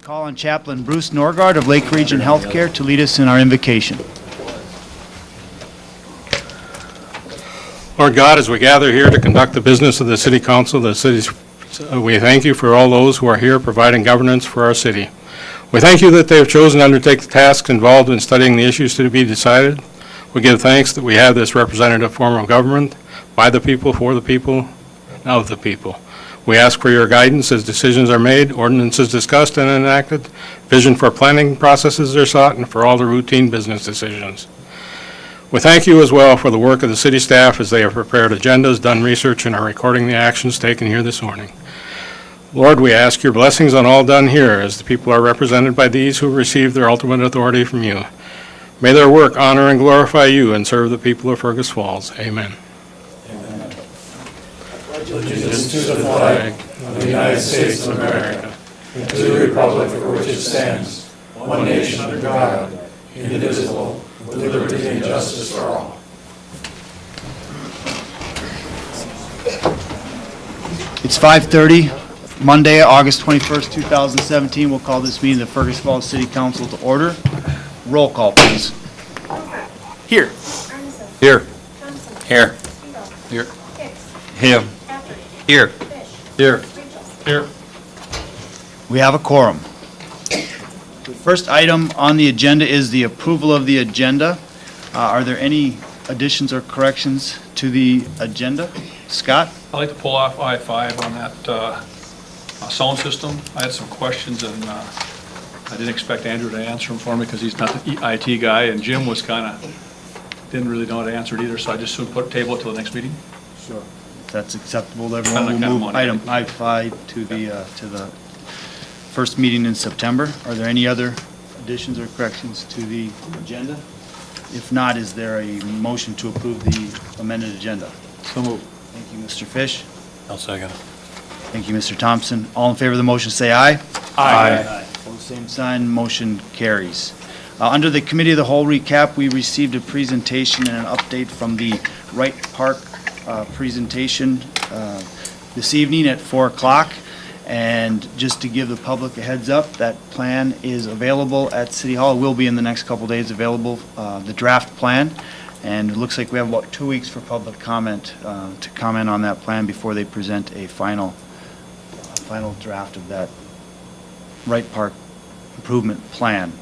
call on Chaplain Bruce Norgard of Lake Region Healthcare to lead us in our invocation. Lord God, as we gather here to conduct the business of the City Council, we thank you for all those who are here providing governance for our city. We thank you that they have chosen to undertake the tasks involved in studying the issues to be decided. We give thanks that we have this representative form of government by the people, for the people, and of the people. We ask for your guidance as decisions are made, ordinances discussed and enacted, vision for planning processes are sought, and for all the routine business decisions. We thank you as well for the work of the city staff as they have prepared agendas, done research, and are recording the actions taken here this morning. Lord, we ask your blessings on all done here as the people are represented by these who receive their ultimate authority from you. May their work honor and glorify you and serve the people of Fergus Falls. Amen. Amen. Allegiance to the flag of the United States of America and to the republic for which it stands, one nation under God, indivisible, with liberty and justice for all. It's 5:30, Monday, August 21st, 2017. We'll call this meeting of the Fergus Falls City Council to order. Roll call, please. Here. Here. Here. Here. Here. Here. Here. Here. We have a quorum. The first item on the agenda is the approval of the agenda. Are there any additions or corrections to the agenda? Scott? I'd like to pull off I-5 on that sound system. I had some questions, and I didn't expect Andrew to answer them for me because he's not the IT guy, and Jim was didn't really know how to answer it either, so I just soon table it till the next meeting. Sure. If that's acceptable to everyone, we'll move item I-5 to the first meeting in September. Are there any other additions or corrections to the agenda? If not, is there a motion to approve the amended agenda? So moved. Thank you, Mr. Fish. I'll second. Thank you, Mr. Thompson. All in favor of the motion, say aye. Aye. Opposed, same sign. Motion carries. Under the Committee of the Whole recap, we received a presentation and an update from the Wright Park presentation this evening at 4 o'clock. And just to give the public a heads up, that plan is available at City Hall. It will be in the next couple days available, the draft plan. And it looks like we have about 2 weeks for public comment to comment on that plan before they present a final draft of that Wright Park improvement plan.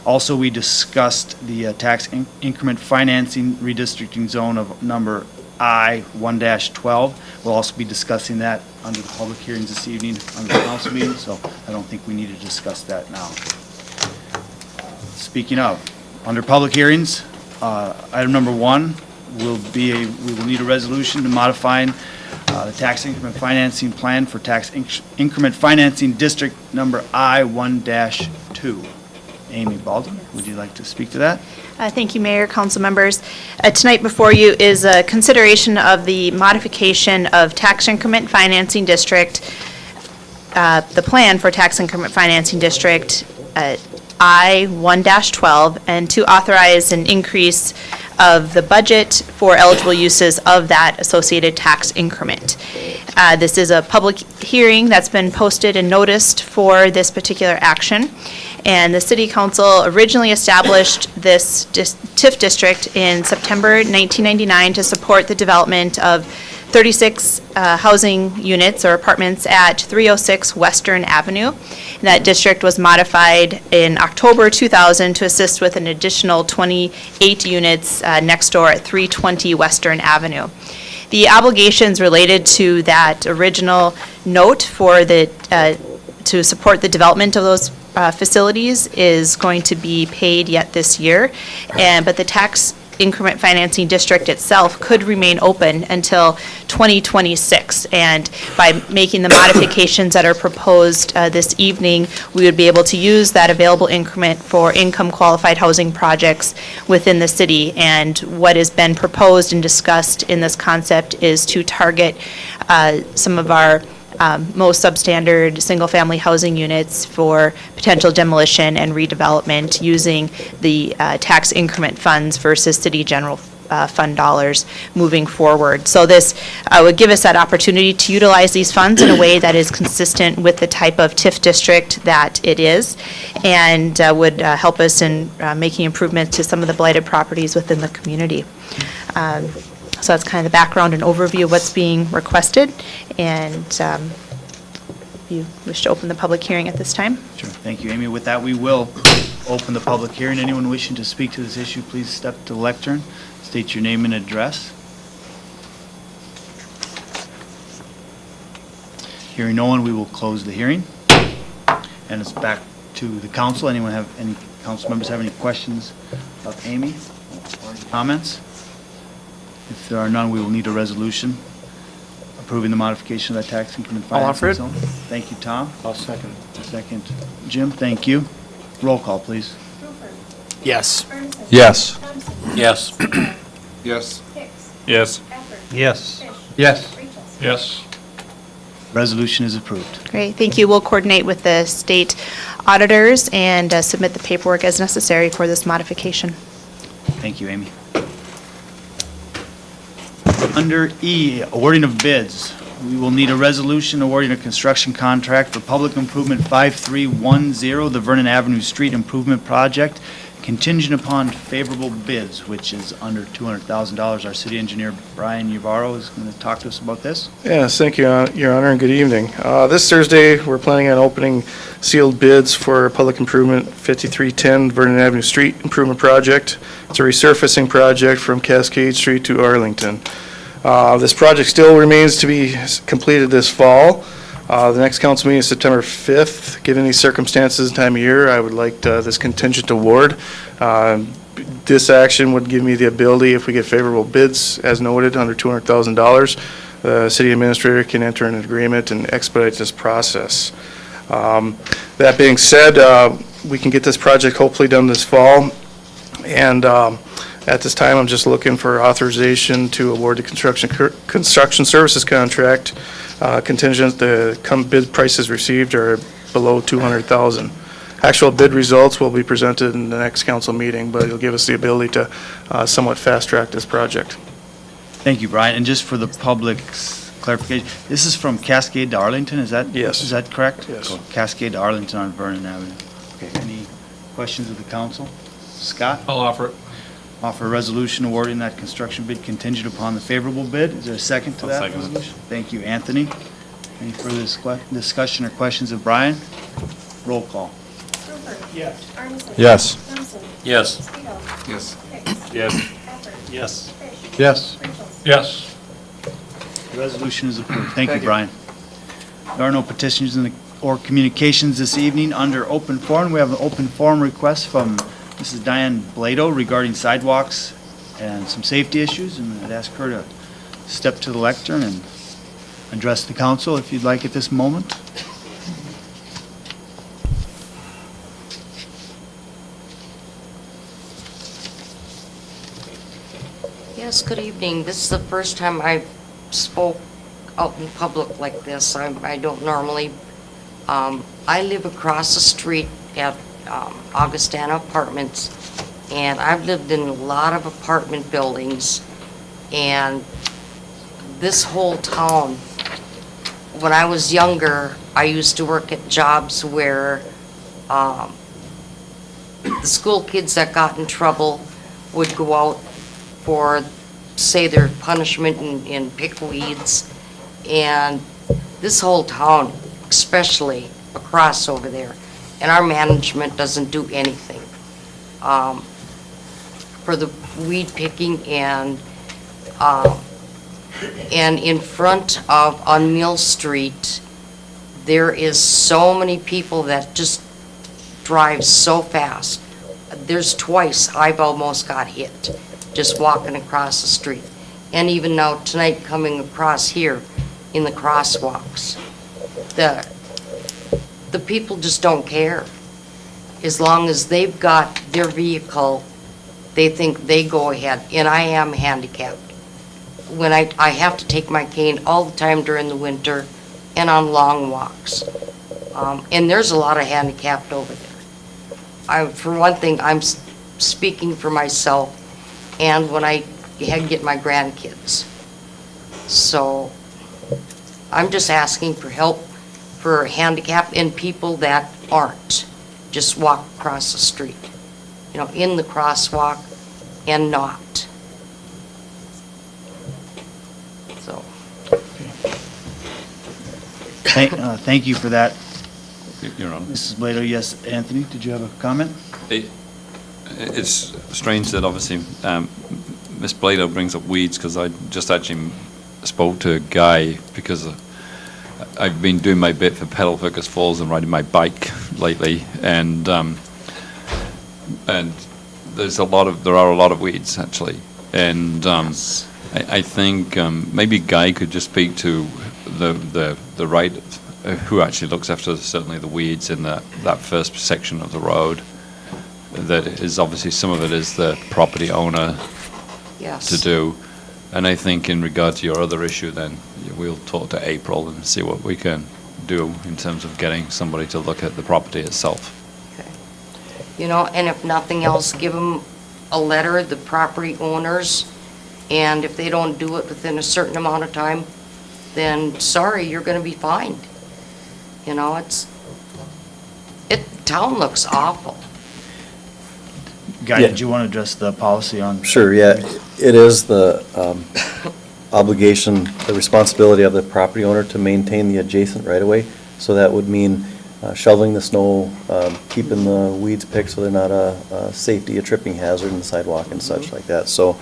Also, we discussed the tax increment financing redistricting zone of number I-1-12. We'll also be discussing that under the public hearings this evening under the council meeting, so I don't think we need to discuss that now. Speaking of, under public hearings, item number 1 we will need a resolution to modifying the tax increment financing plan for tax increment financing district number I-1-2. Amy Baldwin, would you like to speak to that? Thank you, Mayor, council members. Tonight before you is a consideration of the modification of tax increment financing district, the plan for tax increment financing district I-1-12, and to authorize an increase of the budget for eligible uses of that associated tax increment. This is a public hearing that's been posted and noticed for this particular action. And the City Council originally established this TIF district in September 1999 to support the development of 36 housing units or apartments at 306 Western Avenue. And that district was modified in October 2000 to assist with an additional 28 units next door at 320 Western Avenue. The obligations related to that original note for to support the development of those facilities is going to be paid yet this year, but the tax increment financing district itself could remain open until 2026. And by making the modifications that are proposed this evening, we would be able to use that available increment for income qualified housing projects within the city. And what has been proposed and discussed in this concept is to target some of our most substandard single-family housing units for potential demolition and redevelopment using the tax increment funds versus city general fund dollars moving forward. So this would give us that opportunity to utilize these funds in a way that is consistent with the type of TIF district that it is, and would help us in making improvements to some of the blighted properties within the community. So that's kind of the background and overview of what's being requested, and if you wish to open the public hearing at this time. Sure. Thank you, Amy. With that, we will open the public hearing. Anyone wishing to speak to this issue, please step to the lectern, state your name and address. Hearing no one, we will close the hearing. And it's back to the council. Any council members have any questions of Amy or any comments? If there are none, we will need a resolution approving the modification of that tax increment financing zone. Thank you, Tom. I'll second. Second, Jim, thank you. Roll call, please. Yes. Yes. Yes. Yes. Yes. Yes. Yes. Yes. Resolution is approved. Great, thank you. We'll coordinate with the state auditors and submit the paperwork as necessary for this modification. Thank you, Amy. Under E, awarding of bids, we will need a resolution awarding a construction contract for public improvement 5310, the Vernon Avenue Street Improvement Project, contingent upon favorable bids, which is under $200,000. Our city engineer, Brian Ybarro, is going to talk to us about this. Yes, thank you, Your Honor, and good evening. This Thursday, we're planning on opening sealed bids for public improvement 5310 Vernon Avenue Street Improvement Project. It's a resurfacing project from Cascade Street to Arlington. This project still remains to be completed this fall. The next council meeting is September 5th. Given these circumstances and time of year, I would like this contingent award. This action would give me the ability, if we get favorable bids, as noted, under $200,000, the city administrator can enter an agreement and expedite this process. That being said, we can get this project hopefully done this fall. And at this time, I'm just looking for authorization to award the construction services contract contingent. The bid prices received are below $200,000. Actual bid results will be presented in the next council meeting, but it'll give us the ability to somewhat fast-track this project. Thank you, Brian. And just for the public's clarification, this is from Cascade to Arlington, is that? Yes. Is that correct? Yes. Cool. Cascade to Arlington on Vernon Avenue. Okay, any questions of the council? Scott? I'll offer it. Offer a resolution awarding that construction bid contingent upon the favorable bid. Is there a second to I'll that second it. resolution? Thank you, Anthony. Any further discussion or questions of Brian? Roll call. Yes. Yes. Yes. Yes. Yes. Yes. Yes. Yes. The resolution is approved. Thank you, Brian. There are no petitions or communications this evening. Under open forum, we have an open forum request from Mrs. Diane Blado regarding sidewalks and some safety issues, and I'd ask her to step to the lectern and address the council if you'd like at this moment. Yes, good evening. This is the first time I've spoke out in public like this. I don't normally. I live across the street at Augustana Apartments, and I've lived in a lot of apartment buildings, and this whole town, when I was younger, I used to work at jobs where the school kids that got in trouble would go out for, say, their punishment and pick weeds, and this whole town, especially across over there, and our management doesn't do anything for the weed picking. And in front of, on Mill Street, there is so many people that just drive so fast. There's twice I've almost got hit just walking across the street. And even now tonight coming across here in the crosswalks. The people just don't care. As long as they've got their vehicle, they think they go ahead. And I am handicapped. When I have to take my cane all the time during the winter and on long walks. And there's a lot of handicapped over there. For one thing, I'm speaking for myself. And when I get my grandkids. So I'm just asking for help for handicapped and people that aren't, just walk across the street, in the crosswalk and not. So, Thank you for that, Your Honor. Mrs. Blato. Yes, Anthony, did you have a comment? It's strange that obviously Ms. Blato brings up weeds, because I just actually spoke to a guy because I've been doing my bit for Pedal Fergus Falls and riding my bike lately, and there are a lot of weeds actually, and I think maybe Guy could just speak to the right who actually looks after certainly the weeds in that first section of the road. That is obviously, some of it is the property owner yes. to do. And I think in regard to your other issue, then we'll talk to April and see what we can do in terms of getting somebody to look at the property itself. Okay. And if nothing else, give them a letter, the property owners, and if they don't do it within a certain amount of time, then sorry, you're going to be fined. Town looks awful. Guy, Yeah. did you want to address the policy on? Sure, yeah. It is the obligation, the responsibility of the property owner to maintain the adjacent right-of-way. So that would mean shoveling the snow, keeping the weeds picked so they're not a safety, a tripping hazard in the sidewalk and such like that. So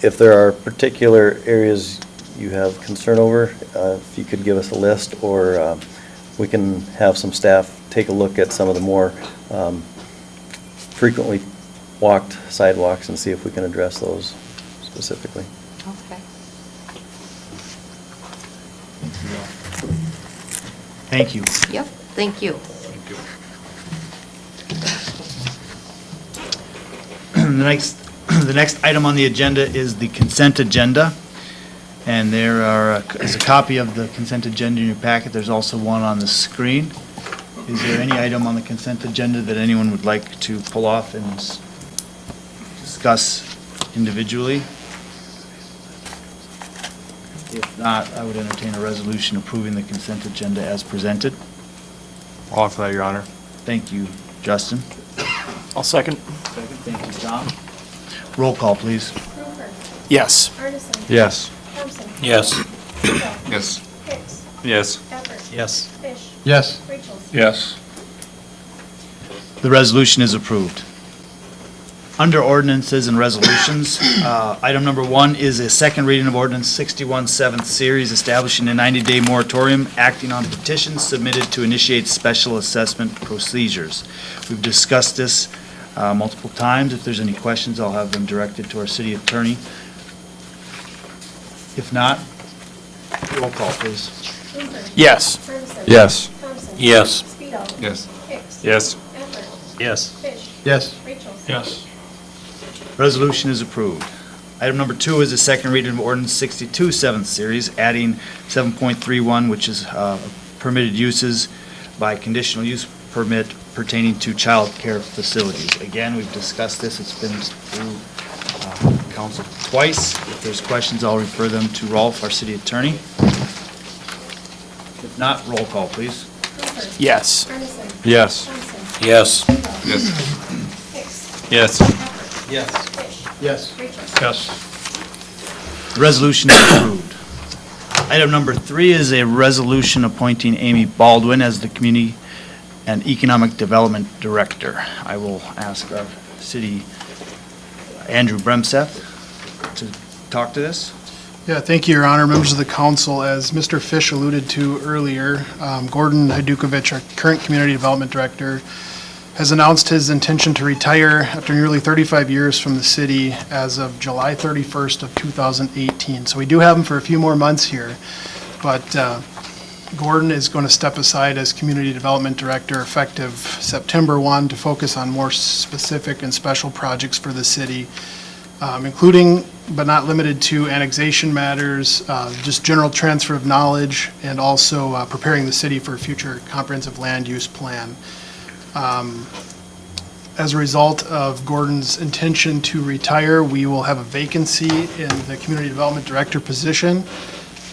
if there are particular areas you have concern over, if you could give us a list, or we can have some staff take a look at some of the more frequently walked sidewalks and see if we can address those specifically. Okay. Thank you. Yep, thank you. The next item on the agenda is the consent agenda. And there is a copy of the consent agenda in your packet. There's also one on the screen. Is there any item on the consent agenda that anyone would like to pull off and discuss individually? If not, I would entertain a resolution approving the consent agenda as presented. I'll offer that, Your Honor. Thank you, Justin. I'll second. Second, thank you, Tom. Roll call, please. Rufer. Yes. Arneson. Yes. Thompson. Yes. Vito. Yes. Hicks. Yes. Pepper. Yes. Fish. Yes. Rachel. Yes. The resolution is approved. Under ordinances and resolutions, item number 1 is a second reading of ordinance 61 7th series, establishing a 90-day moratorium acting on petitions submitted to initiate special assessment procedures. We've discussed this multiple times. If there's any questions, I'll have them directed to our city attorney. If not, roll call, please. Rufer. Yes. Arneson. Yes. Thompson. Yes. Vito. Yes. Hicks. Yes. Pepper. Yes. Fish. Yes. Rachel. Yes. Resolution is approved. Item number 2 is a second reading of ordinance 62 7th series, adding 7.31, which is permitted uses by conditional use permit pertaining to child care facilities. Again, we've discussed this. It's been through council twice. If there's questions, I'll refer them to Rolf, our city attorney. If not, roll call, please. Rufer. Yes. Arneson. Yes. Thompson. Yes. Vito. Yes. Hicks. Yes. Pepper. Yes. Fish. Yes. Rachel. Yes. The resolution is approved. Item number 3 is a resolution appointing Amy Baldwin as the Community and Economic Development Director. I will ask our city, Andrew Bremseth, to talk to this. Yeah, thank you, Your Honor. Members of the council, as Mr. Fish alluded to earlier, Gordon Hadukovich, our current Community Development Director, has announced his intention to retire after nearly 35 years from the city as of July 31st of 2018. So we do have him for a few more months here, but Gordon is going to step aside as Community Development Director effective September 1 to focus on more specific and special projects for the city, including but not limited to annexation matters, just general transfer of knowledge, and also preparing the city for a future comprehensive land use plan. as a result of Gordon's intention to retire, we will have a vacancy in the Community Development Director position.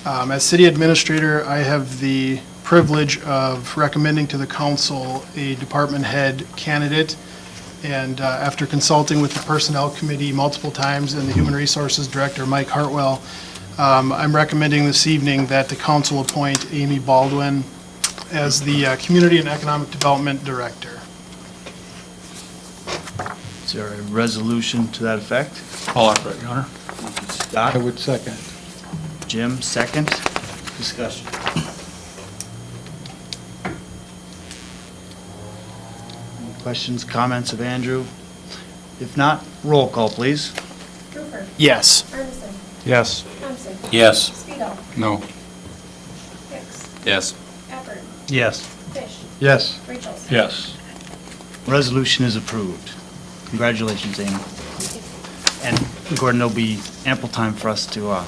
As City Administrator, I have the privilege of recommending to the council a department head candidate. And after consulting with the Personnel Committee multiple times and the Human Resources Director, Mike Hartwell, I'm recommending this evening that the council appoint Amy Baldwin as the Community and Economic Development Director. Is there a resolution to that effect? I'll offer it, Your Honor. Scott? I would second. Jim, second. Discussion. Any questions, comments of Andrew? If not, roll call, please. Rupert. Yes. Armisen. Yes. Thompson. Yes. Speedall. No. Hicks. Yes. Effort. Yes. Fish. Yes. Rachels. Yes. Resolution is approved. Congratulations, Amy. And Gordon, there'll be ample time for us to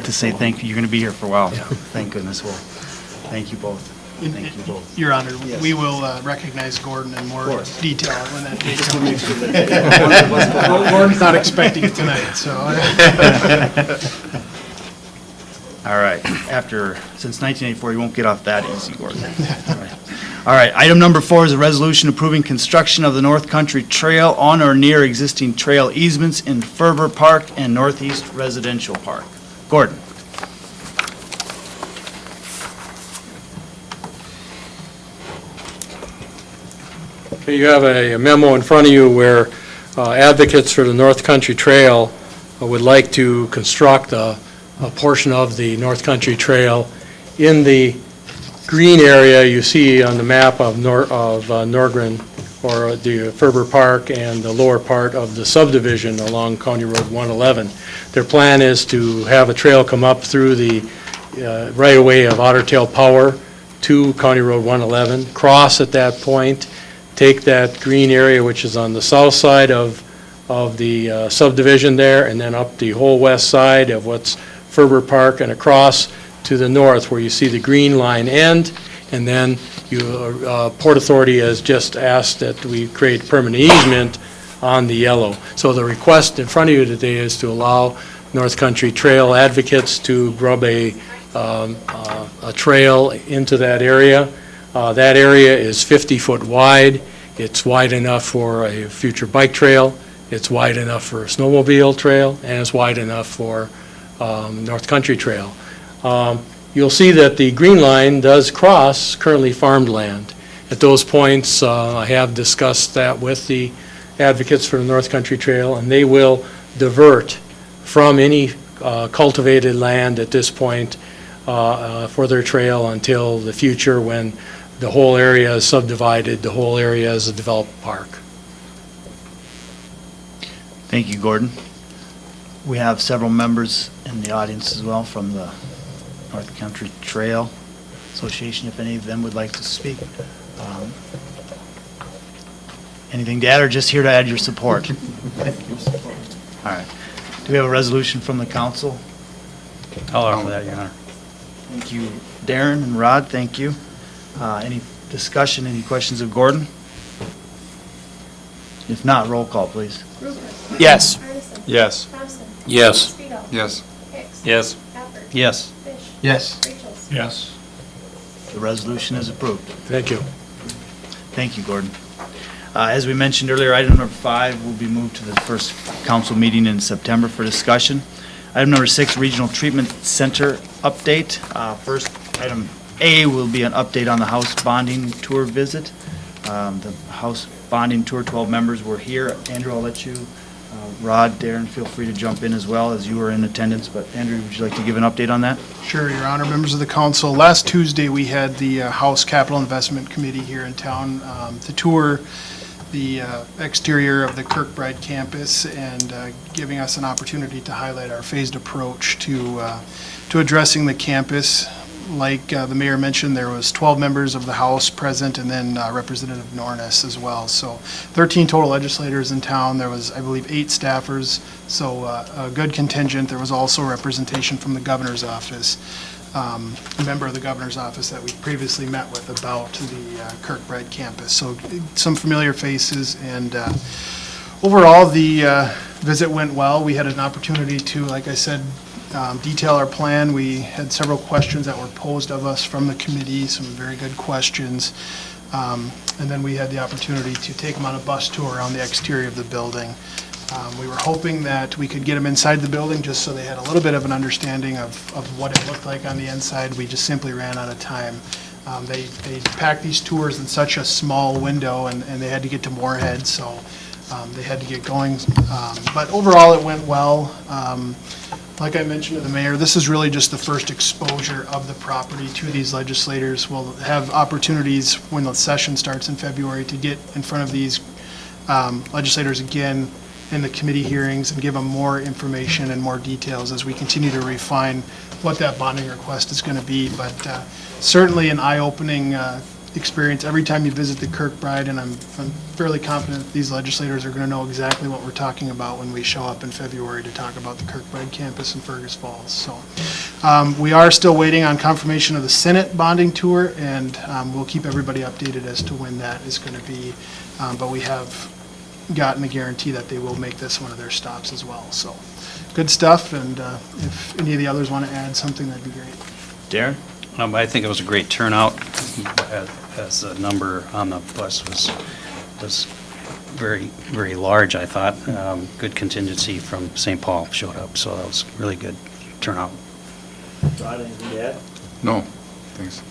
say thank you. You're going to be here for a while. Thank goodness. Well, thank you both. Thank you both. Your Honor, Yes. we will recognize Gordon in more course. detail when that day comes. Gordon's not expecting it tonight, so. All right, since 1984, you won't get off that easy, Gordon. All right, item number 4 is a resolution approving construction of the North Country Trail on or near existing trail easements in Ferber Park and Northeast Residential Park. Gordon. Okay, you have a memo in front of you where advocates for the North Country Trail would like to construct a portion of the North Country Trail in the green area you see on the map of Norgren, or the Ferber Park, and the lower part of the subdivision along County Road 111. Their plan is to have a trail come up through the right-of-way of Otter Tail Power to County Road 111, cross at that point, take that green area which is on the south side of the subdivision there, and then up the whole west side of what's Ferber Park and across to the north where you see the green line end, and then Port Authority has just asked that we create permanent easement on the yellow. So the request in front of you today is to allow North Country Trail advocates to grub a trail into that area. That area is 50 foot wide. It's wide enough for a future bike trail. It's wide enough for a snowmobile trail, and it's wide enough for North Country Trail. You'll see that the green line does cross currently farmed land. At those points, I have discussed that with the advocates for the North Country Trail, and they will divert from any cultivated land at this point for their trail until the future when the whole area is subdivided, the whole area is a developed park. Thank you, Gordon. We have several members in the audience as well from the North Country Trail Association, if any of them would like to speak. Anything to add, or just here to add your support? All right. Do we have a resolution from the council? I'll offer that, Your Honor. Thank you, Darren and Rod, thank you. Any discussion, any questions of Gordon? If not, roll call, please. Rupert. Yes. Armisen. Yes. Thompson. Yes. Speedall. Yes. Hicks. Yes. Effort. Yes. Fish. Yes. Rachels. Yes. The resolution is approved. Thank you. Thank you, Gordon. As we mentioned earlier, item number 5 will be moved to the first council meeting in September for discussion. Item number 6, Regional Treatment Center update. First, item A will be an update on the House bonding tour visit. The House bonding tour, 12 members were here. Andrew, I'll let you, Rod, Darren, feel free to jump in as well as you were in attendance. But Andrew, would you like to give an update on that? Sure, Your Honor, members of the council. Last Tuesday, we had the House Capital Investment Committee here in town to tour the exterior of the Kirkbride campus and giving us an opportunity to highlight our phased approach to addressing the campus. Like the mayor mentioned, there was 12 members of the House present, and then Representative Nornis as well. So 13 total legislators in town. There was, I believe, 8 staffers, so a good contingent. There was also representation from the governor's office. a member of the governor's office that we previously met with about the Kirkbride campus. So some familiar faces, and overall, the visit went well. We had an opportunity to, like I said, detail our plan. We had several questions that were posed of us from the committee, some very good questions. And then we had the opportunity to take them on a bus tour around the exterior of the building. We were hoping that we could get them inside the building just so they had a little bit of an understanding of what it looked like on the inside. We just simply ran out of time. They packed these tours in such a small window, and they had to get to Moorhead, so they had to get going. But overall, it went well. Like I mentioned to the mayor, this is really just the first exposure of the property to these legislators. We'll have opportunities when the session starts in February to get in front of these legislators again in the committee hearings and give them more information and more details as we continue to refine what that bonding request is going to be. But certainly an eye-opening experience every time you visit the Kirkbride, and I'm fairly confident that these legislators are going to know exactly what we're talking about when we show up in February to talk about the Kirkbride campus in Fergus Falls. So we are still waiting on confirmation of the Senate bonding tour, and we'll keep everybody updated as to when that is going to be. But we have gotten a guarantee that they will make this one of their stops as well. So good stuff, and if any of the others want to add something, that'd be great. Darren? I think it was a great turnout, as the number on the bus was very, very large, I thought. Good contingency from St. Paul showed up, so that was really good turnout. Rod, anything to add? No, thanks.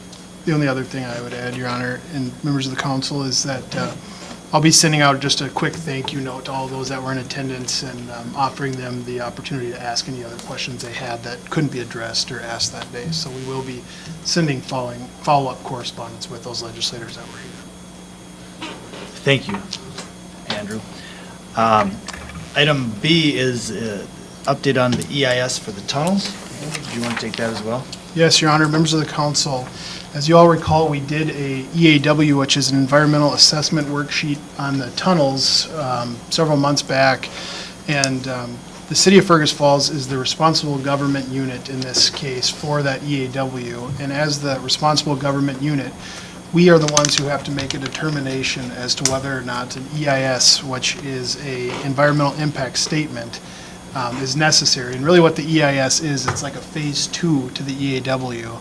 The only other thing I would add, Your Honor, and members of the council, is that I'll be sending out just a quick thank you note to all those that were in attendance and offering them the opportunity to ask any other questions they had that couldn't be addressed or asked that day. So we will be sending follow-up correspondence with those legislators that were here. Thank you, Andrew. Item B is update on the EIS for the tunnels. Do you want to take that as well? Yes, Your Honor, members of the council. As you all recall, we did a EAW, which is an environmental assessment worksheet on the tunnels several months back. And the city of Fergus Falls is the responsible government unit in this case for that EAW. And as the responsible government unit, we are the ones who have to make a determination as to whether or not an EIS, which is a environmental impact statement, is necessary. And really what the EIS is, it's like a phase 2 to the EAW.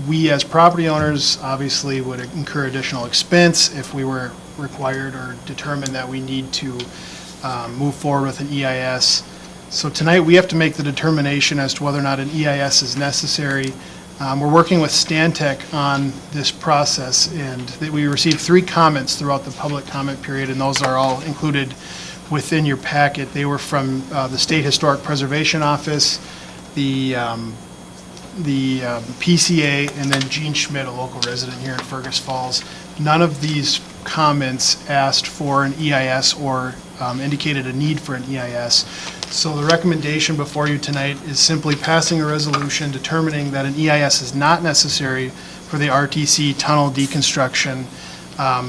We as property owners obviously would incur additional expense if we were required or determined that we need to move forward with an EIS. So tonight we have to make the determination as to whether or not an EIS is necessary. We're working with Stantec on this process, and we received 3 comments throughout the public comment period, and those are all included within your packet. They were from the State Historic Preservation Office, the PCA, and then Gene Schmidt, a local resident here in Fergus Falls. None of these comments asked for an EIS or indicated a need for an EIS. So the recommendation before you tonight is simply passing a resolution determining that an EIS is not necessary for the RTC tunnel deconstruction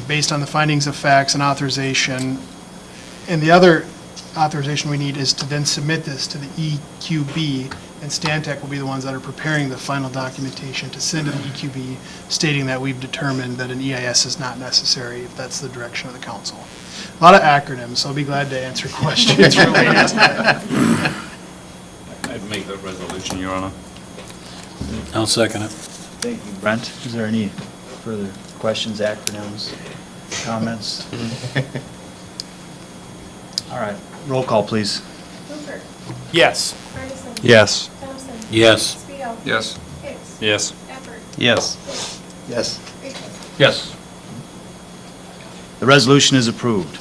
based on the findings of facts and authorization. And the other authorization we need is to then submit this to the EQB, and Stantec will be the ones that are preparing the final documentation to send to the EQB stating that we've determined that an EIS is not necessary, if that's the direction of the council. A lot of acronyms, so I'll be glad to answer questions related to that. I'd make that resolution, Your Honor. I'll second it. Thank you, Brent. Is there any further questions, acronyms, comments? All right, roll call, please. Hooper. Yes. Ferguson. Yes. Thompson. Yes. Spiel. Yes. Hicks. Yes. Effort. Yes. Fish. Yes. Baker. Yes. The resolution is approved.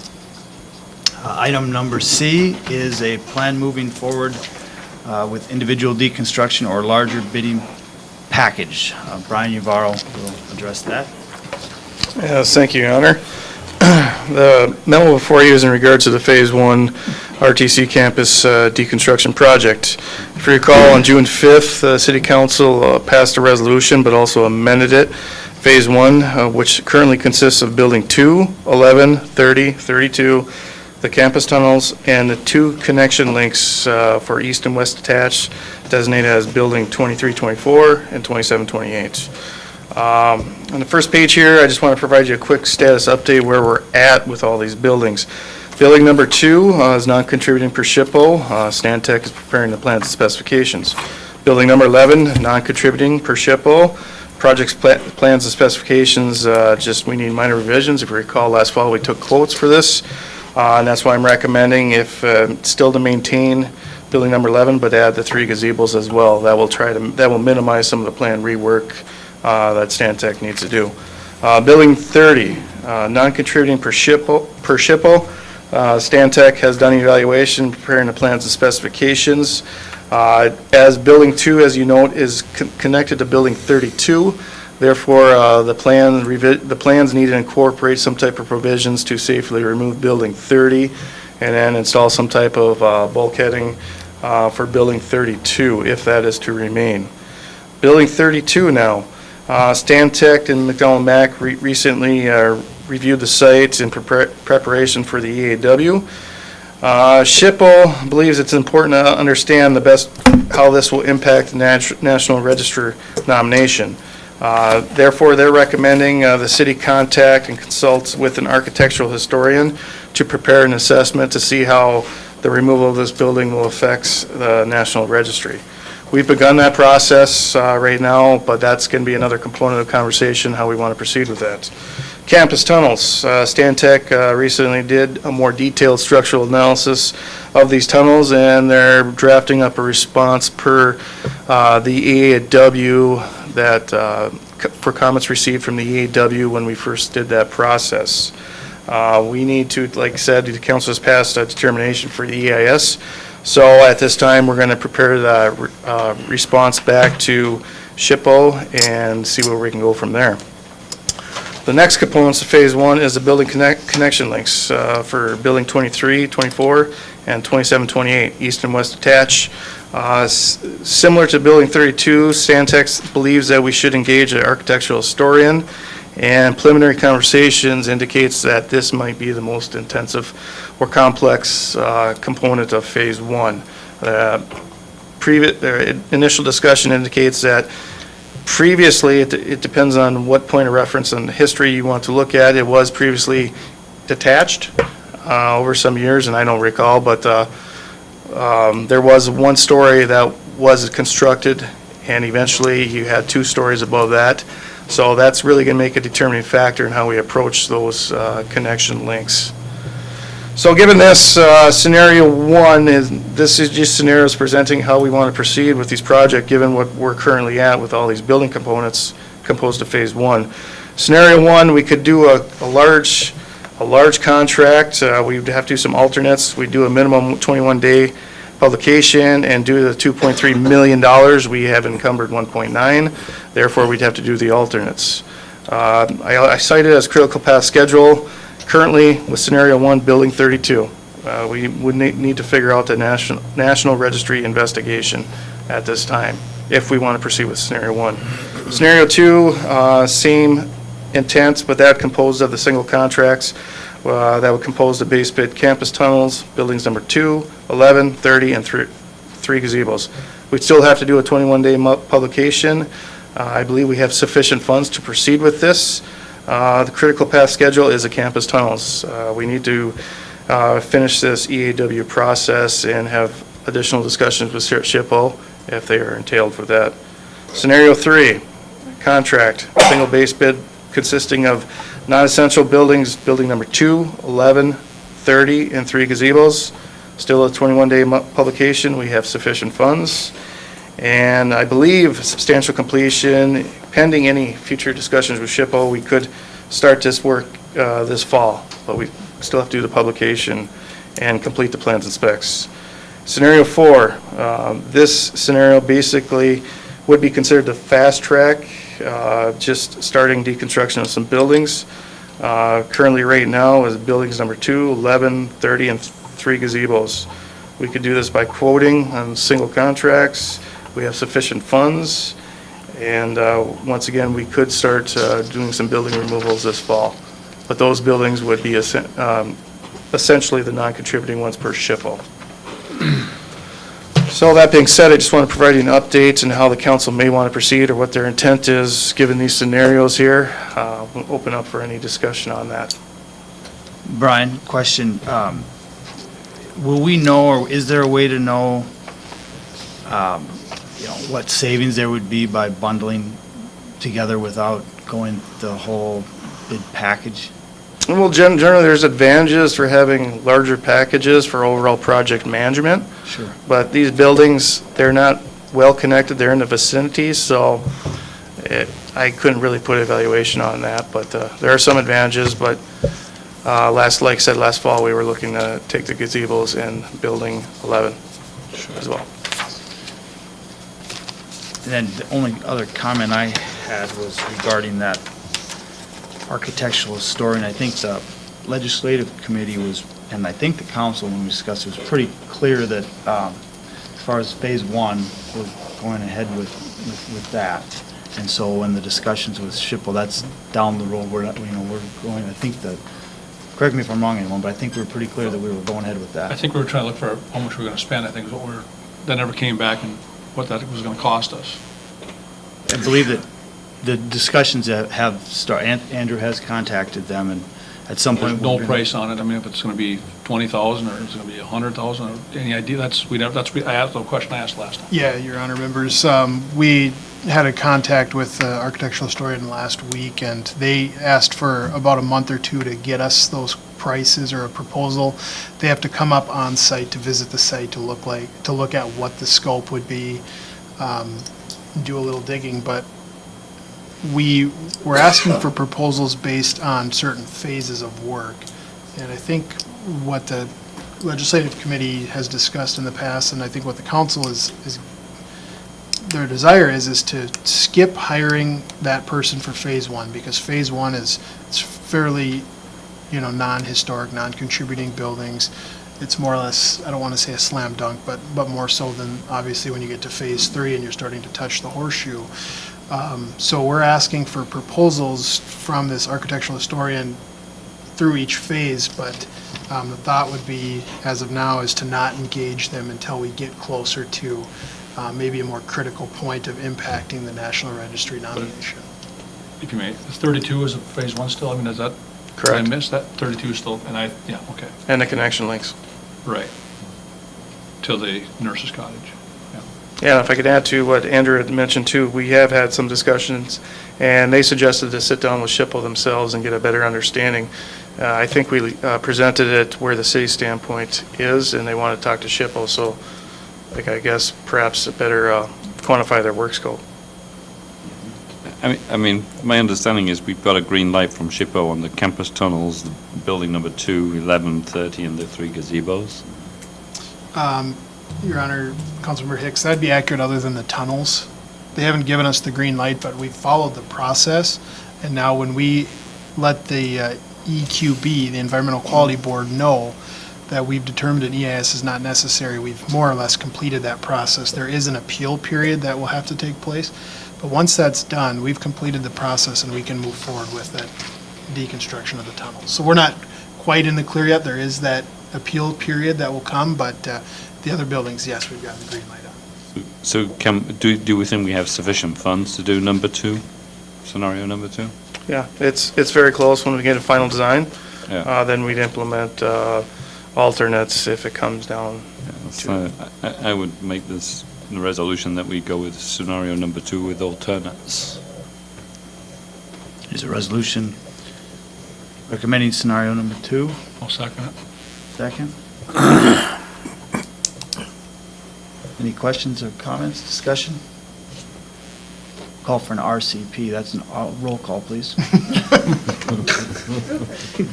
Item number C is a plan moving forward with individual deconstruction or larger bidding package. Brian Uvaro will address that. Yes, thank you, Your Honor. The memo before you is in regards to the Phase 1 RTC campus deconstruction project. If you recall, on June 5th, the City Council passed a resolution, but also amended it. Phase 1, which currently consists of Building 2, 11, 30, 32, the campus tunnels, and the 2 connection links for east and west attached, designated as Building 2324 and 2728. On the first page here, I just want to provide you a quick status update where we're at with all these buildings. Building number 2 is non-contributing per SHPO. Stantec is preparing the plans and specifications. Building number 11, non-contributing per SHPO. Project's plans and specifications, just we need minor revisions. If you recall, last fall we took quotes for this, and that's why I'm recommending if still to maintain building number 11, but add the 3 gazebos as well. That will minimize some of the planned rework that Stantec needs to do. Building 30, non-contributing per SHPO. Stantec has done evaluation, preparing the plans and specifications. As Building 2, as you note, is connected to Building 32, therefore the plans need to incorporate some type of provisions to safely remove Building 30 and then install some type of bulkheading for Building 32, if that is to remain. Building 32 now. Stantec and McDonald Mack recently reviewed the site in preparation for the EAW. SHPO believes it's important to understand how this will impact the National Register nomination. Therefore, they're recommending the city contact and consult with an architectural historian to prepare an assessment to see how the removal of this building will affect the National Registry. We've begun that process right now, but that's going to be another component of conversation, how we want to proceed with that. Campus tunnels. Stantec recently did a more detailed structural analysis of these tunnels, and they're drafting up a response per the EAW that for comments received from the EAW when we first did that process. We need to, like I said, the council has passed a determination for the EIS. So at this time, we're going to prepare the response back to SHPO and see where we can go from there. The next components of Phase 1 is the building connection links for Building 23, 24, and 27, 28, east and west attached. Similar to Building 32, Stantec believes that we should engage an architectural historian, and preliminary conversations indicates that this might be the most intensive or complex component of Phase 1. Initial discussion indicates that previously, it depends on what point of reference and history you want to look at. It was previously detached over some years, and I don't recall, but there was one story that was constructed, and eventually you had 2 stories above that. So that's really going to make a determining factor in how we approach those connection links. So given this, scenario 1 this is just scenarios presenting how we want to proceed with these projects given what we're currently at with all these building components composed of Phase 1. Scenario 1, we could do a large contract. We'd have to do some alternates. We'd do a minimum 21-day publication and do the $2.3 million. We have encumbered 1.9. Therefore, we'd have to do the alternates. I cited as critical path schedule. Currently, with scenario 1, Building 32, we would need to figure out the National Registry investigation at this time if we want to proceed with scenario 1. Scenario 2, same intent, but that composed of the single contracts that would compose the base bid campus tunnels, buildings number 2, 11, 30, and 3 gazebos. We'd still have to do a 21-day publication. I believe we have sufficient funds to proceed with this. The critical path schedule is the campus tunnels. We need to finish this EAW process and have additional discussions with SHPO if they are entailed for that. Scenario 3, contract, single base bid consisting of non-essential buildings, building number 2, 11, 30, and 3 gazebos. Still a 21-day publication. We have sufficient funds. And I believe substantial completion, pending any future discussions with SHPO, we could start this work this fall, but we still have to do the publication and complete the plans and specs. Scenario 4, this scenario basically would be considered the fast track, just starting deconstruction of some buildings. Currently right now is buildings number 2, 11, 30, and 3 gazebos. We could do this by quoting on single contracts. We have sufficient funds, and once again, we could start doing some building removals this fall. But those buildings would be essentially the non-contributing ones per SHPO. So that being said, I just want to provide you an update on how the council may want to proceed or what their intent is, given these scenarios here. We'll open up for any discussion on that. Brian, question, will we know, or is there a way to know, what savings there would be by bundling together without going the whole bid package? Well, generally, there's advantages for having larger packages for overall project management. Sure. But these buildings, they're not well-connected, they're in the vicinity, so I couldn't really put evaluation on that, but there are some advantages, but like I said, last fall, we were looking to take the gazebos in Building 11 as well. And then the only other comment I had was regarding that architectural historian. I think the legislative committee was, and I think the council, when we discussed it, was pretty clear that as far as phase one, we're going ahead with that. And so when the discussions with SHPO, that's down the road, we're not, we're going, I think that, correct me if I'm wrong, anyone, but I think we were pretty clear that we were going ahead with that. I think we were trying to look for how much we were going to spend, I think is what that never came back and what that was going to cost us. I believe that the discussions that have started, Andrew has contacted them, and at some point. There's no price on it. I mean, if it's going to be 20,000 or it's going to be 100,000, or any idea, I asked the question I asked last time. Yeah, Your Honor, members, we had a contact with the architectural historian last week, and they asked for about a month or two to get us those prices or a proposal. They have to come up on site to visit the site to look at what the scope would be, do a little digging, but we were asking for proposals based on certain phases of work. And I think what the legislative committee has discussed in the past, and I think what the council is their desire is to skip hiring that person for phase one, because phase one is fairly, non-historic, non-contributing buildings. It's more or less, I don't want to say a slam dunk, but more so than obviously when you get to phase three and you're starting to touch the horseshoe. So we're asking for proposals from this architectural historian through each phase, but the thought would be, as of now, is to not engage them until we get closer to maybe a more critical point of impacting the National Registry nomination. If you may, 32 is a phase one still? I mean, is that? Correct. Did I miss that? 32 still, yeah, okay. And the connection links. Right. To the nurse's cottage. Yeah, if I could add to what Andrew had mentioned too, we have had some discussions, and they suggested to sit down with SHPO themselves and get a better understanding. I think we presented it where the city standpoint is, and they want to talk to SHPO, so I guess perhaps better quantify their work scope. I mean, my understanding is we've got a green light from SHPO on the campus tunnels, the building number 2, 11, 30, and the 3 gazebos. Your Honor, Councilmember Hicks, that'd be accurate other than the tunnels. They haven't given us the green light, but we've followed the process. And now when we let the EQB, the Environmental Quality Board, know that we've determined an EIS is not necessary, we've more or less completed that process. There is an appeal period that will have to take place. But once that's done, we've completed the process and we can move forward with that deconstruction of the tunnels. So we're not quite in the clear yet. There is that appeal period that will come, but the other buildings, yes, we've gotten the green light on. So do we think we have sufficient funds to do number 2, scenario number 2? Yeah, it's very close. When we get a final design, Yeah. then we'd implement alternates if it comes down. So I would make this the resolution that we go with scenario number 2 with alternates. Is a resolution recommending scenario number 2? I'll second it. Second. Any questions or comments, discussion? Call for an RCP, that's a roll call, please.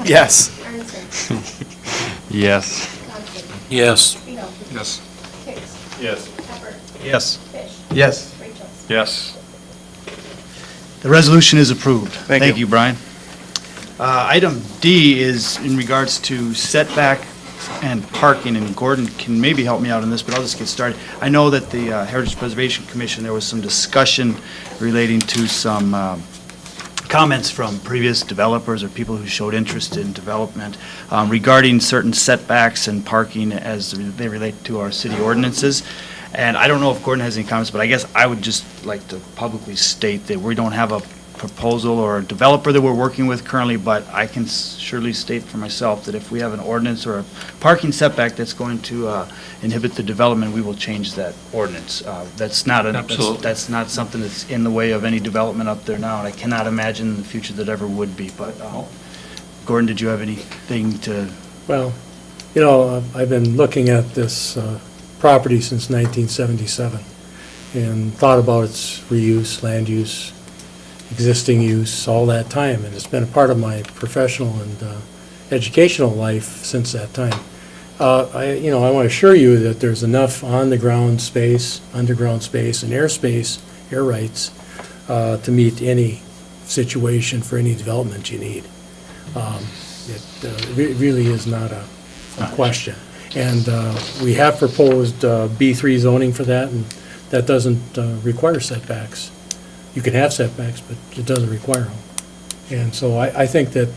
Yes. Arnson. Yes. Thompson. Yes. Reno. Yes. Hicks. Yes. Pepper. Yes. Fish. Yes. Rachel. Yes. The resolution is approved. Thank you. Brian. Item D is in regards to setback and parking, and Gordon can maybe help me out on this, but I'll just get started. I know that the Heritage Preservation Commission, there was some discussion relating to some comments from previous developers or people who showed interest in development regarding certain setbacks and parking as they relate to our city ordinances. And I don't know if Gordon has any comments, but I guess I would just like to publicly state that we don't have a proposal or a developer that we're working with currently, but I can surely state for myself that if we have an ordinance or a parking setback that's going to inhibit the development, we will change that ordinance. That's not that's not something that's in the way of any development up there now, and I cannot imagine in the future that ever would be. But Gordon, did you have anything to? Well, you know, I've been looking at this property since 1977 and thought about its reuse, land use, existing use, all that time, and it's been a part of my professional and educational life since that time. I want to assure you that there's enough on-the-ground space, underground space, and airspace, air rights, to meet any situation for any development you need. It really is not a question. And we have proposed B3 zoning for that, and that doesn't require setbacks. You can have setbacks, but it doesn't require them. And so I think that,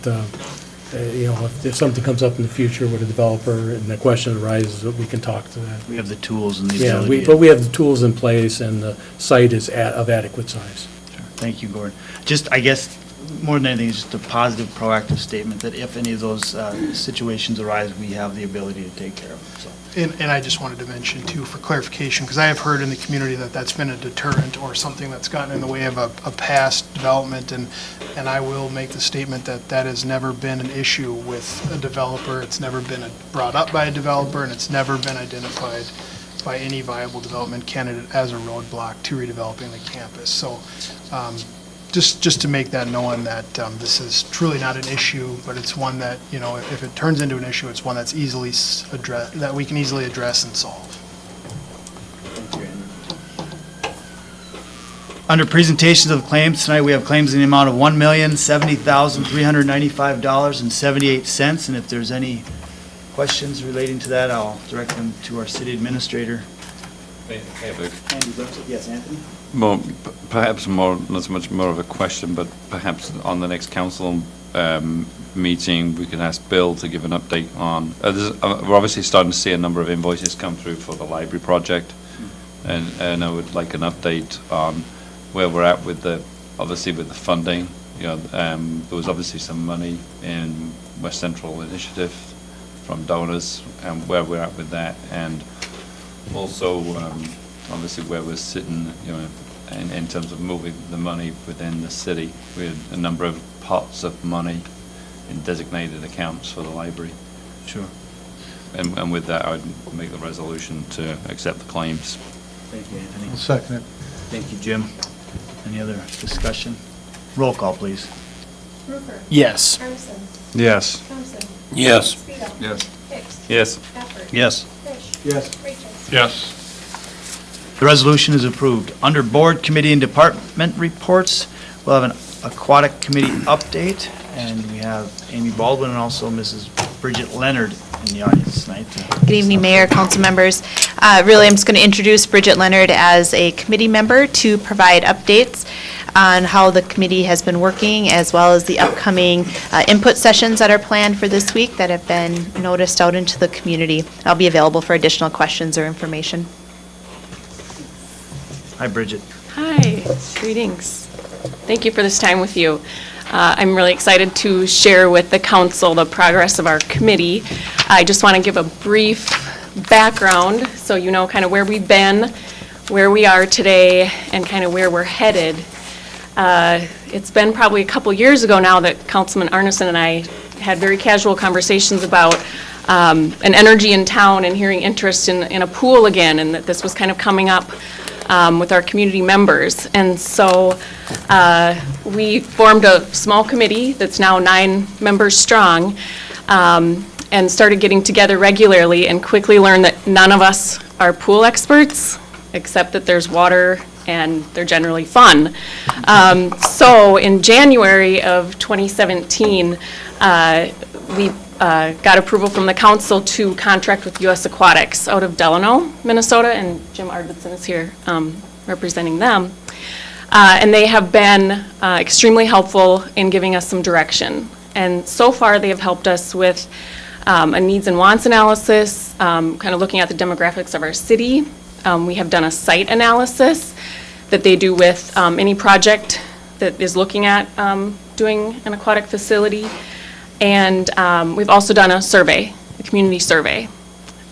if something comes up in the future with a developer and the question arises, that we can talk to that. We have the tools and the Yeah, ability. but we have the tools in place, and the site is of adequate size. Sure. Thank you, Gordon. Just, I guess, more than anything, it's just a positive, proactive statement that if any of those situations arise, we have the ability to take care of them, so. And I just wanted to mention too, for clarification, because I have heard in the community that that's been a deterrent or something that's gotten in the way of a past development, and I will make the statement that that has never been an issue with a developer. It's never been brought up by a developer, and it's never been identified by any viable development candidate as a roadblock to redeveloping the campus. So just to make that known that this is truly not an issue, but it's one that, if it turns into an issue, it's one that's easily that we can easily address and solve. Under presentations of claims, tonight we have claims in the amount of $1,070,395.78. And if there's any questions relating to that, I'll direct them to our city administrator. Yes, Anthony? Perhaps not so much more of a question, but perhaps on the next council meeting, we can ask Bill to give an update on, we're obviously starting to see a number of invoices come through for the library project, and I would like an update on where we're at with obviously with the funding. There was obviously some money in West Central Initiative from donors, and where we're at with that, and also obviously where we're sitting, in terms of moving the money within the city. We had a number of pots of money in designated accounts for the library. Sure. And with that, I would make the resolution to accept the claims. Thank you, Anthony. I'll second it. Thank you, Jim. Any other discussion? Roll call, please. Rupert. Yes. Harmson. Yes. Thompson. Yes. Speedo. Yes. Hicks. Yes. Effort. Yes. Fish. Yes. Regis. Yes. The resolution is approved. Under board, committee, and department reports, we'll have an aquatic committee update, and we have Amy Baldwin and also Mrs. Bridget Leonard in the audience tonight. Good evening, Mayor, council members. Really, I'm just going to introduce Bridget Leonard as a committee member to provide updates on how the committee has been working, as well as the upcoming input sessions that are planned for this week that have been noticed out into the community. I'll be available for additional questions or information. Hi, Bridget. Hi, greetings. Thank you for this time with you. I'm really excited to share with the council the progress of our committee. I just want to give a brief background so you know kind of where we've been, where we are today, and kind of where we're headed. It's been probably a couple years ago now that Councilman Arneson and I had very casual conversations about an energy in town and hearing interest in a pool again, and that this was kind of coming up with our community members. And so we formed a small committee that's now 9 members strong, and started getting together regularly, and quickly learned that none of us are pool experts, except that there's water and they're generally fun. So in January of 2017, we got approval from the council to contract with U.S. Aquatics out of Delano, Minnesota, and Jim Arvidsson is here representing them. And they have been extremely helpful in giving us some direction. And so far, they have helped us with a needs and wants analysis, kind of looking at the demographics of our city. We have done a site analysis that they do with any project that is looking at doing an aquatic facility. And we've also done a survey, a community survey.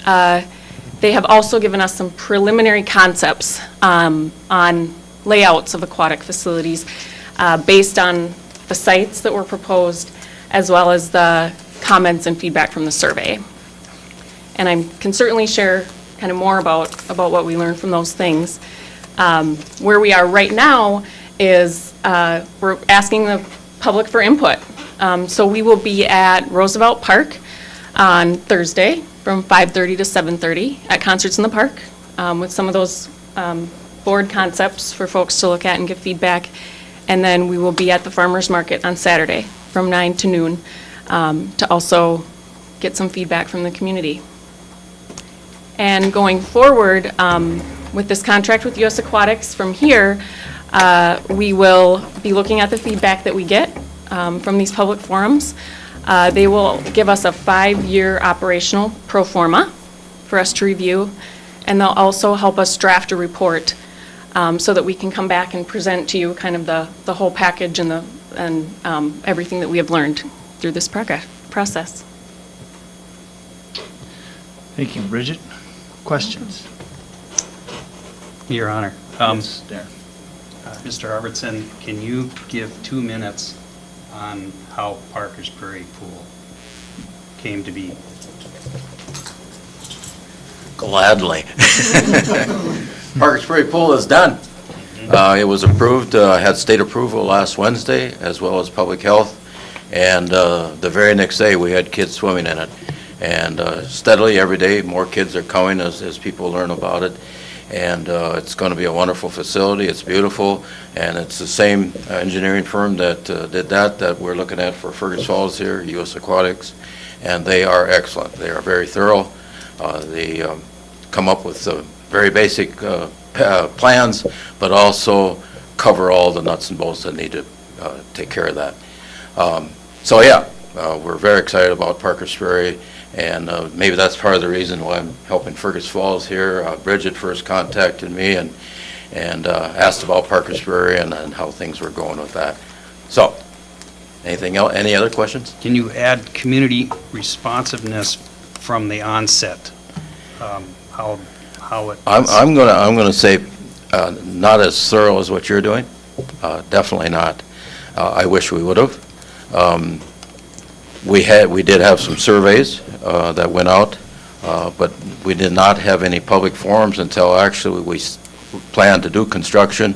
They have also given us some preliminary concepts on layouts of aquatic facilities based on the sites that were proposed, as well as the comments and feedback from the survey. And I can certainly share kind of more about what we learned from those things. Where we are right now is we're asking the public for input. So we will be at Roosevelt Park on Thursday from 5:30 to 7:30 at Concerts in the Park with some of those board concepts for folks to look at and give feedback. And then we will be at the Farmers Market on Saturday from 9 to noon to also get some feedback from the community. And going forward with this contract with U.S. Aquatics from here, we will be looking at the feedback that we get from these public forums. They will give us a 5-year operational pro forma for us to review, and they'll also help us draft a report so that we can come back and present to you kind of the whole package and everything that we have learned through this process. Thank you, Bridget. Questions? Your Honor. Yes, Darren. Mr. Arvidsson, can you give 2 minutes on how Parker's Prairie Pool came to be? Gladly. Parker's Prairie Pool is done. It was approved, had state approval last Wednesday, as well as public health, and the very next day, we had kids swimming in it. And steadily, every day, more kids are coming as people learn about it. And it's going to be a wonderful facility. It's beautiful, and it's the same engineering firm that did that we're looking at for Fergus Falls here, U.S. Aquatics, and they are excellent. They are very thorough. They come up with very basic plans, but also cover all the nuts and bolts that need to take care of that. So yeah, we're very excited about Parker's Prairie. And maybe that's part of the reason why I'm helping Fergus Falls here. Bridget first contacted me and asked about Parker's Prairie and how things were going with that. So, anything else? Any other questions? Can you add community responsiveness from the onset? How it? I'm gonna say not as thorough as what you're doing. Definitely not. I wish we would have. We did have some surveys that went out, but we did not have any public forums until actually we planned to do construction,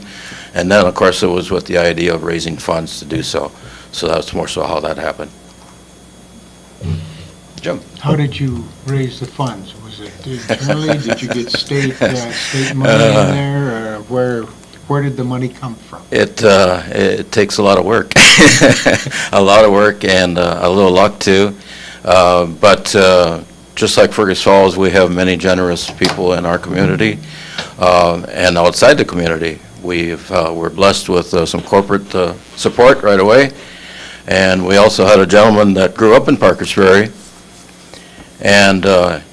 and then of course it was with the idea of raising funds to do so. So that's more so how that happened. Jim? How did you raise the funds? Was it internally? Did you get state money in there, or where did the money come from? It takes a lot of work, a lot of work, and a little luck too. But just like Fergus Falls, we have many generous people in our community and outside the community. We're blessed with some corporate support right away, and we also had a gentleman that grew up in Parker's Prairie, and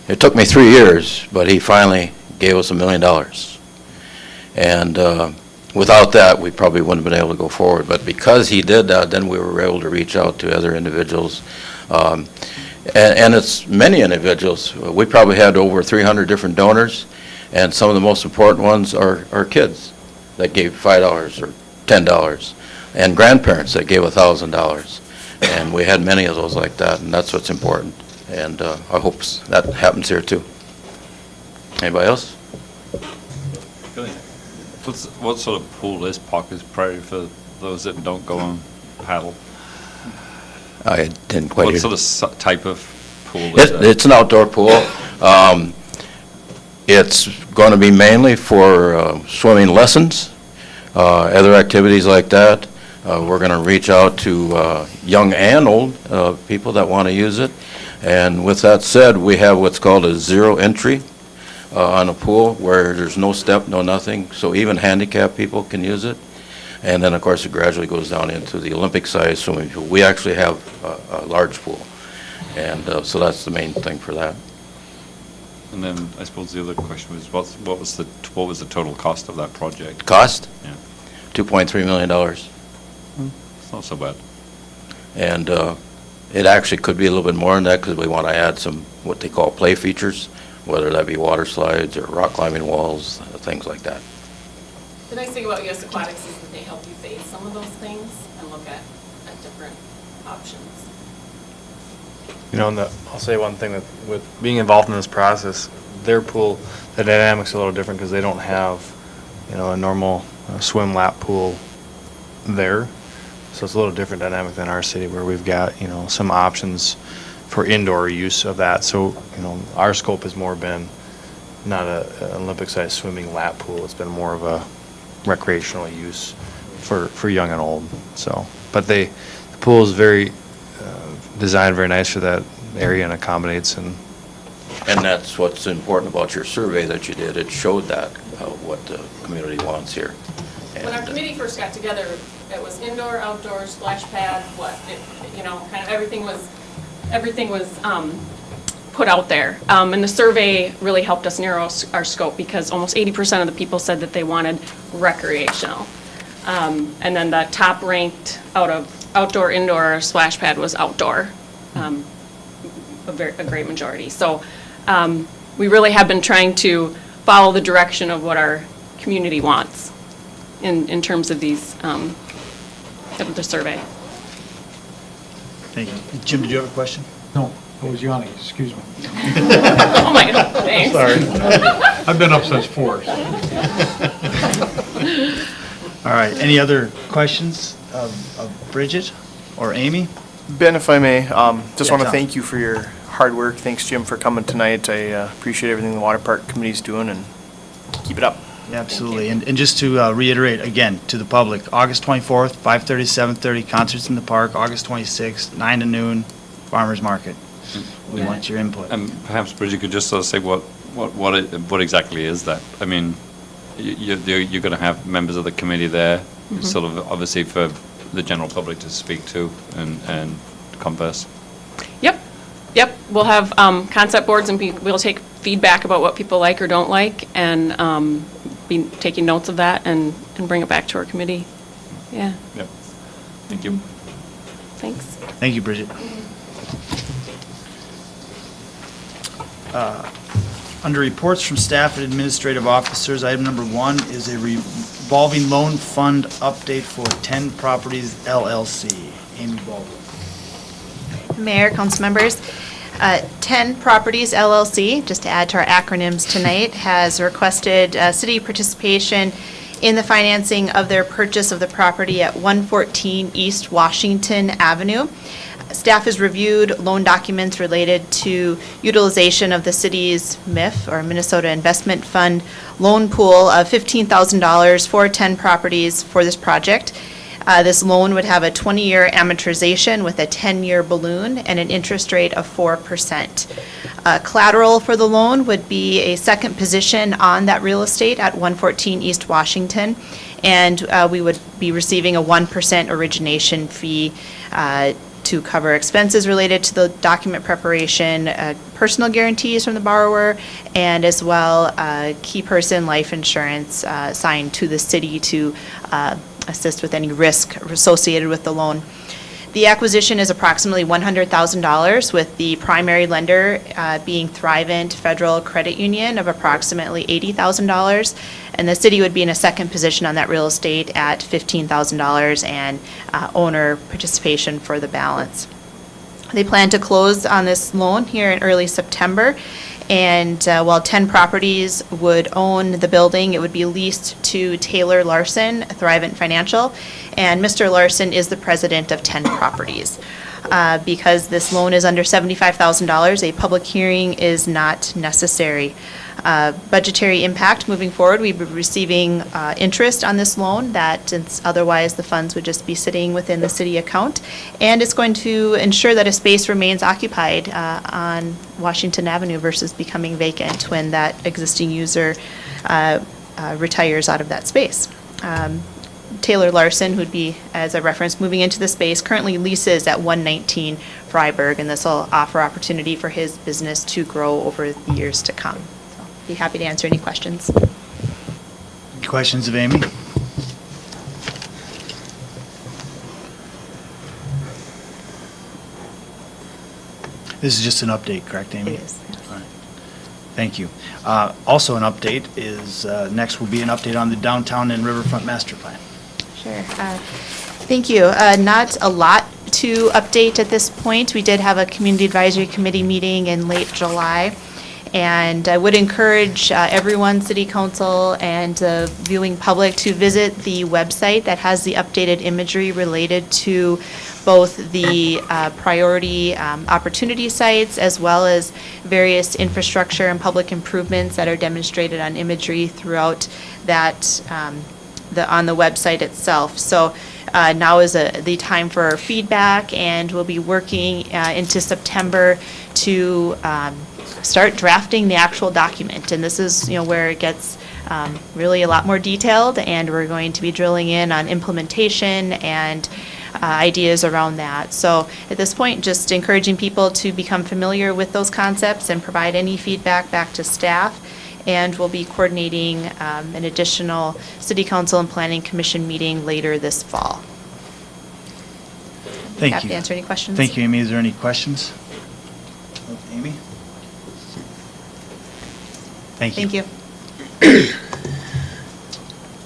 it took me 3 years, but he finally gave us $1 million. And without that, we probably wouldn't have been able to go forward. But because he did that, then we were able to reach out to other individuals. And it's many individuals. We probably had over 300 different donors, and some of the most important ones are kids that gave $5 or $10, and grandparents that gave $1,000. And we had many of those like that, and that's what's important. And I hope that happens here too. Anybody else? What sort of pool is Parker's Prairie for those that don't go and paddle? I didn't quite hear. What sort of type of pool is it? It's an outdoor pool. It's going to be mainly for swimming lessons, other activities like that. We're going to reach out to young and old people that want to use it. And with that said, we have what's called a zero entry on a pool where there's no step, no nothing, so even handicapped people can use it. And then, of course, it gradually goes down into the Olympic-sized swimming pool. We actually have a large pool, and so that's the main thing for that. And then I suppose the other question was, what was the total cost of that project? Cost? Yeah. $2.3 million. It's not so bad. And it actually could be a little bit more than that because we want to add some, what they call play features, whether that be water slides or rock climbing walls, things like that. The nice thing about US Aquatics is that they help you phase some of those things and look at different options. You know, and I'll say one thing with being involved in this process, their pool, the dynamics are a little different because they don't have, you know, a normal swim lap pool there. So it's a little different dynamic than our city where we've got, you know, some options for indoor use of that. So, you know, our scope has more been not an Olympic-sized swimming lap pool. It's been more of a recreational use for young and old. So, but the pool is very designed very nice for that area and accommodates and that's what's important about your survey that you did. It showed that, what the community wants here. When our committee first got together, it was indoor, outdoor, splash pad, you know, kind of everything was put out there. And the survey really helped us narrow our scope because almost 80% of the people said that they wanted recreational. And then the top ranked out of outdoor, indoor, splash pad was outdoor, a great majority. So we really have been trying to follow the direction of what our community wants in terms of these, of the survey. Thank you. Jim, did you have a question? No, I was yawning, excuse me. Oh my God, thanks. Sorry. I've been up since 4. All right, any other questions of Bridget or Amy? Ben, if I may, just Yeah, want to Tom. thank you for your hard work. Thanks, Jim, for coming tonight. I appreciate everything the Water Park Committee's doing, and keep it up. Absolutely, and just to reiterate again to the public, August 24th, 5:30, 7:30, concerts in the park, August 26th, 9 to noon, farmers market. We want your input. And perhaps Bridget could just sort of say what exactly is that? I mean, you're going to have members of the committee there, sort of obviously for the general public to speak to and converse. Yep, we'll have concept boards and we'll take feedback about what people like or don't like and be taking notes of that and bring it back to our committee. Yeah. Yep. Thank you. Thanks. Thank you, Bridget. Under reports from staff and administrative officers, item number 1 is a revolving loan fund update for 10 Properties LLC. Amy Baldwin. Mayor, council members, 10 Properties LLC, just to add to our acronyms tonight, has requested city participation in the financing of their purchase of the property at 114 East Washington Avenue. Staff has reviewed loan documents related to utilization of the city's MIF, or Minnesota Investment Fund, loan pool of $15,000 for 10 properties for this project. This loan would have a 20-year amortization with a 10-year balloon and an interest rate of 4%. Collateral for the loan would be a second position on that real estate at 114 East Washington, and we would be receiving a 1% origination fee to cover expenses related to the document preparation, personal guarantees from the borrower, and as well key person life insurance assigned to the city to assist with any risk associated with the loan. The acquisition is approximately $100,000, with the primary lender being Thrivent Federal Credit Union of approximately $80,000, and the city would be in a second position on that real estate at $15,000 and owner participation for the balance. They plan to close on this loan here in early September, and while 10 properties would own the building, it would be leased to Taylor Larson, Thrivent Financial, and Mr. Larson is the president of 10 properties. Because this loan is under $75,000, a public hearing is not necessary. Budgetary impact moving forward, we'd be receiving interest on this loan that since otherwise the funds would just be sitting within the city account, and it's going to ensure that a space remains occupied on Washington Avenue versus becoming vacant when that existing user retires out of that space. Taylor Larson, who'd be, as I referenced, moving into the space, currently leases at 119 Freiburg, and this will offer opportunity for his business to grow over the years to come. So, be happy to answer any questions. Questions of Amy? This is just an update, correct, Amy? It is, yes. All right. Thank you. Also an update is, next will be an update on the downtown and riverfront master plan. Sure. Thank you. Not a lot to update at this point. We did have a community advisory committee meeting in late July, and I would encourage everyone, city council and the viewing public, to visit the website that has the updated imagery related to both the priority opportunity sites as well as various infrastructure and public improvements that are demonstrated on imagery throughout that on the website itself. So now is the time for feedback, and we'll be working into September to start drafting the actual document. And this is, where it gets really a lot more detailed, and we're going to be drilling in on implementation and ideas around that. So at this point, just encouraging people to become familiar with those concepts and provide any feedback back to staff. And we'll be coordinating an additional City Council and Planning Commission meeting later this fall. Thank Happy you. to answer any questions. Thank you, Amy. Is there any questions? Amy? Thank you. Thank you.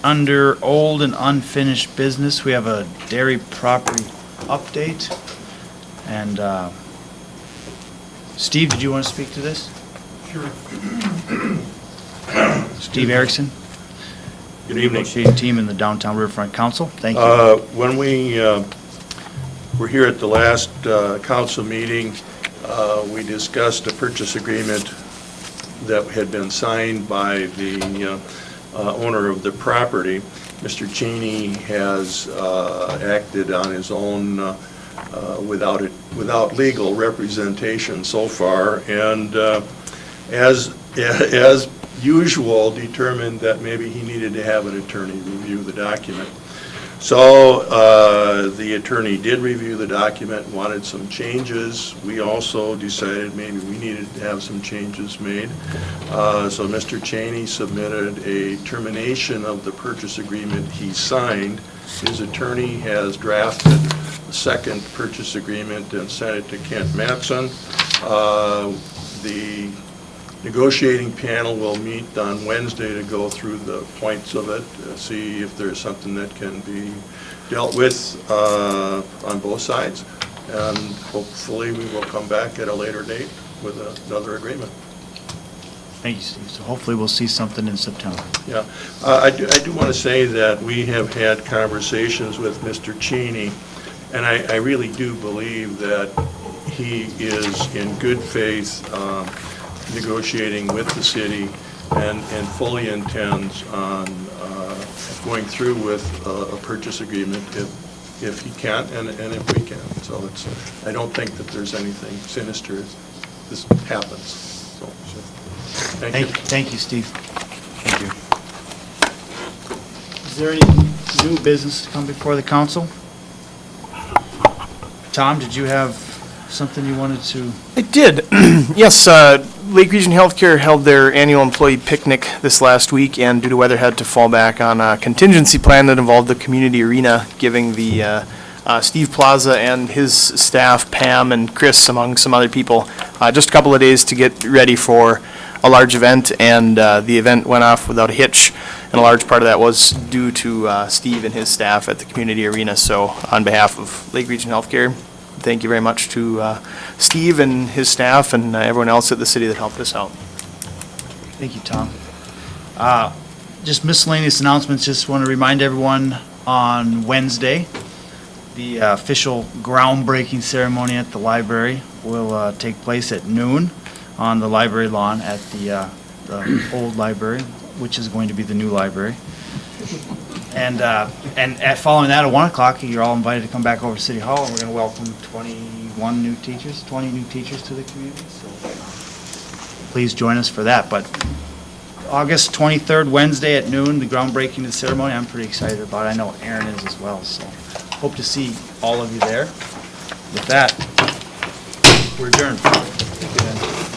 Under old and unfinished business, we have a dairy property update. And Steve, did you want to speak to this? Sure. Steve Erickson? Good evening. Negotiating team in the Downtown Riverfront Council. Thank you. When we were here at the last council meeting, we discussed a purchase agreement that had been signed by the owner of the property. Mr. Cheney has acted on his own without legal representation so far, and as usual, determined that maybe he needed to have an attorney review the document. So the attorney did review the document, wanted some changes. We also decided maybe we needed to have some changes made. So Mr. Cheney submitted a termination of the purchase agreement he signed. His attorney has drafted a second purchase agreement and sent it to Kent Matson. The negotiating panel will meet on Wednesday to go through the points of it, see if there's something that can be dealt with on both sides, and hopefully we will come back at a later date with another agreement. Thank you, Steve. So hopefully we'll see something in September. Yeah, I do want to say that we have had conversations with Mr. Cheney, and I really do believe that he is in good faith negotiating with the city and fully intends on going through with a purchase agreement if he can and if we can. So I don't think that there's anything sinister if this happens. So thank you. Thank you, Steve. Thank you. Is there any new business to come before the council? Tom, did you have something you wanted to? I did. Yes, Lake Region Healthcare held their annual employee picnic this last week, and due to weather had to fall back on a contingency plan that involved the community arena, giving the Steve Plaza and his staff, Pam and Chris, among some other people, just a couple of days to get ready for a large event, and the event went off without a hitch, and a large part of that was due to Steve and his staff at the community arena. So on behalf of Lake Region Healthcare, thank you very much to Steve and his staff and everyone else at the city that helped us out. Thank you, Tom. Just miscellaneous announcements, just want to remind everyone on Wednesday, the official groundbreaking ceremony at the library will take place at noon on the library lawn at the old library, which is going to be the new library. And following that at 1 o'clock, you're all invited to come back over to City Hall, and we're going to welcome 20 new teachers to the community. So please join us for that. But August 23rd, Wednesday at noon, the groundbreaking of the ceremony. I'm pretty excited about it. I know Aaron is as well, so hope to see all of you there. With that, we're adjourned. Thank you, Dan.